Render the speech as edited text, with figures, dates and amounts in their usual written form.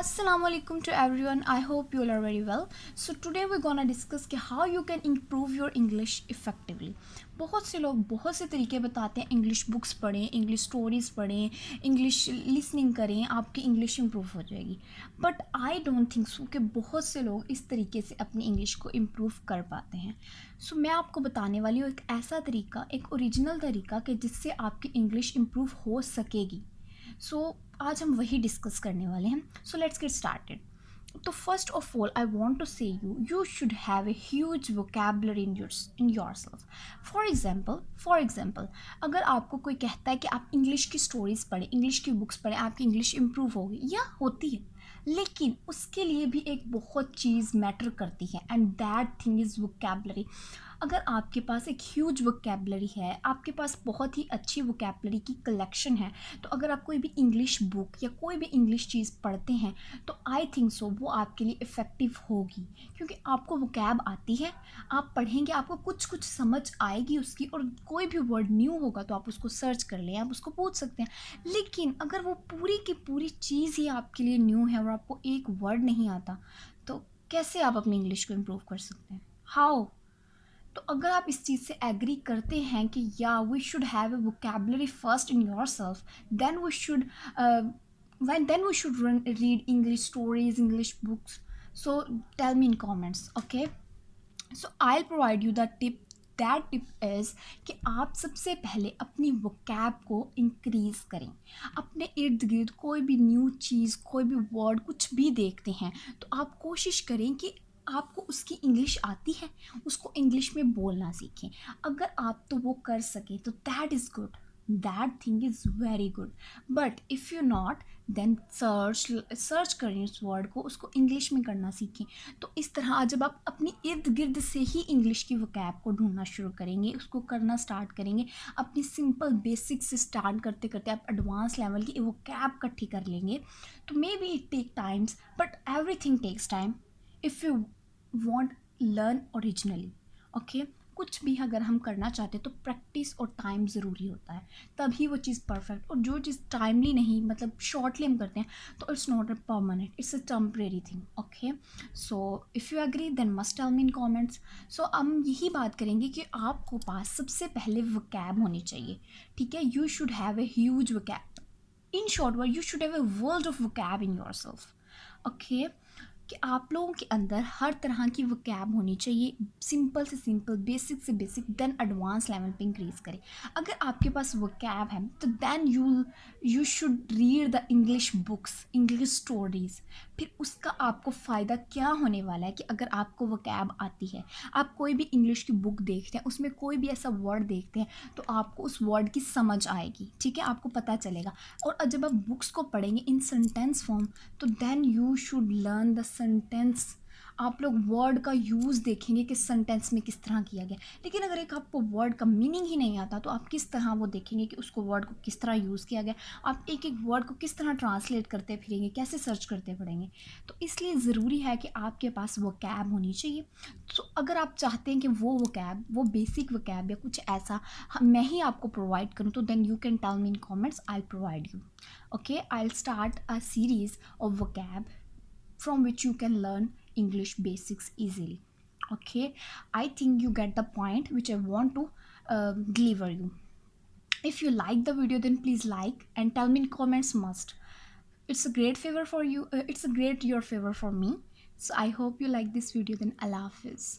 Assalamualaikum to everyone. I hope you all are very well. So today we're gonna discuss कि how you can improve your English effectively. बहुत से लोग बहुत से तरीके बताते हैं. इंग्लिश बुक्स पढ़ें, इंग्लिश स्टोरीज़ पढ़ें, इंग्लिश लिसनिंग करें, आपकी इंग्लिश इम्प्रूव हो जाएगी. But I don't think so कि बहुत से लोग इस तरीके से अपनी इंग्लिश को इम्प्रूव कर पाते हैं. सो मैं आपको बताने वाली हूँ एक ऐसा तरीका, एक ओरिजिनल तरीका कि जिससे आपकी इंग्लिश इम्प्रूव हो सकेगी. सो आज हम वही डिस्कस करने वाले हैं. So let's get started. तो first of all I want to say you should have a huge vocabulary in yourself. For example अगर आपको कोई कहता है कि आप इंग्लिश की स्टोरीज़ पढ़ें, इंग्लिश की बुक्स पढ़ें, आपकी इंग्लिश इम्प्रूव होगी, या होती है, लेकिन उसके लिए भी एक बहुत चीज़ मैटर करती है and that thing is vocabulary. अगर आपके पास एक ह्यूज वोकेबलरी है, आपके पास बहुत ही अच्छी वोकेबलरी की कलेक्शन है, तो अगर आप कोई भी इंग्लिश बुक या कोई भी इंग्लिश चीज़ पढ़ते हैं तो आई थिंक सो वो आपके लिए इफ़ेक्टिव होगी, क्योंकि आपको वोकैब आती है, आप पढ़ेंगे, आपको कुछ कुछ समझ आएगी उसकी, और कोई भी वर्ड न्यू होगा तो आप उसको सर्च कर लें, आप उसको पूछ सकते हैं. लेकिन अगर वो पूरी की पूरी चीज़ ही आपके लिए न्यू है और आपको एक वर्ड नहीं आता, तो कैसे आप अपनी इंग्लिश को इम्प्रूव कर सकते हैं? हाउ? तो अगर आप इस चीज़ से एग्री करते हैं कि या we should have a vocabulary first in yourself, then we should read English stories, English books. So tell me in comments, okay? So I'll provide you the tip. That tip is कि आप सबसे पहले अपनी vocab को increase करें. अपने इर्द गिर्द कोई भी न्यू चीज़, कोई भी वर्ड, कुछ भी देखते हैं तो आप कोशिश करें कि आपको उसकी इंग्लिश आती है, उसको इंग्लिश में बोलना सीखें. अगर आप तो वो कर सकें तो that is good, that thing is very good. But if you not, then search करें उस वर्ड को, उसको इंग्लिश में करना सीखें. तो इस तरह जब आप अपनी इर्द गिर्द से ही इंग्लिश की वोकैब को ढूंढना शुरू करेंगे, उसको करना स्टार्ट करेंगे, अपनी सिंपल बेसिक से स्टार्ट करते करते आप एडवांस लेवल की वोकैब इकट्ठी कर लेंगे. तो maybe it take times, but everything takes time if you want learn originally. Okay, कुछ भी अगर हम करना चाहते हैं तो प्रैक्टिस और टाइम ज़रूरी होता है, तभी वो चीज़ परफेक्ट. और जो चीज़ टाइमली नहीं, मतलब शॉर्टली हम करते हैं, तो it's not a permanent, it's a temporary thing. Okay, so if you agree then must tell me in comments. सो हम यही बात करेंगे कि आपको पास सबसे पहले वोकैब होनी चाहिए. ठीक है, you should have a huge vocab. In short word, you should have a world of vocab in your self. Okay, कि आप लोगों के अंदर हर तरह की वोकैब होनी चाहिए, सिंपल से सिंपल, बेसिक से बेसिक, देन एडवांस लेवल पे इंक्रीज़ करें. अगर आपके पास वोकैब है तो then you should read the English books, English stories. फिर उसका आपको फ़ायदा क्या होने वाला है कि अगर आपको वोकैब आती है, आप कोई भी इंग्लिश की बुक देखते हैं, उसमें कोई भी ऐसा वर्ड देखते हैं तो आपको उस वर्ड की समझ आएगी. ठीक है, आपको पता चलेगा. और जब आप बुक्स को पढ़ेंगे इन सेंटेंस फॉर्म, तो then you should learn the sentence. आप लोग वर्ड का यूज़ देखेंगे कि सेंटेंस में किस तरह किया गया. लेकिन अगर एक आपको वर्ड का मीनिंग ही नहीं आता तो आप किस तरह वो देखेंगे कि उसको वर्ड को किस तरह यूज़ किया गया. आप एक एक वर्ड को किस तरह ट्रांसलेट करते फिरेंगे, कैसे सर्च करते पढ़ेंगे. तो इसलिए ज़रूरी है कि आपके पास वोकैब होनी चाहिए. तो अगर आप चाहते हैं कि वो वोकैब, वो बेसिक वोकैब या कुछ ऐसा मैं ही आपको प्रोवाइड करूँ, तो then you can tell me in comments, I will provide you. Okay, I'll start a series of vocab from which you can learn English basics easily. Okay, I think you get the point which I want to deliver you. If you like the video, then please like and tell me in comments must. It's a great favor for you. It's a great your favor for me. So I hope you like this video. Then Allah Hafiz.